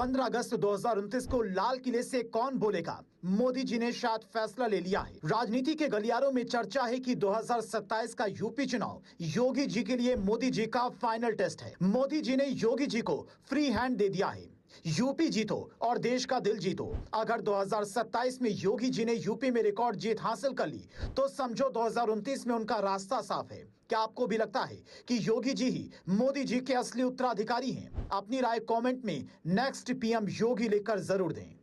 15 अगस्त 2029 को लाल किले से कौन बोलेगा? मोदी जी ने शायद फैसला ले लिया है। राजनीति के गलियारों में चर्चा है कि 2027 का यूपी चुनाव योगी जी के लिए मोदी जी का फाइनल टेस्ट है। मोदी जी ने योगी जी को फ्री हैंड दे दिया है। यूपी जीतो और देश का दिल जीतो। अगर 2027 में योगी जी ने यूपी में रिकॉर्ड जीत हासिल कर ली तो समझो 2029 में उनका रास्ता साफ है। क्या आपको भी लगता है कि योगी जी ही मोदी जी के असली उत्तराधिकारी हैं? अपनी राय कमेंट में नेक्स्ट पीएम योगी लिखकर जरूर दें।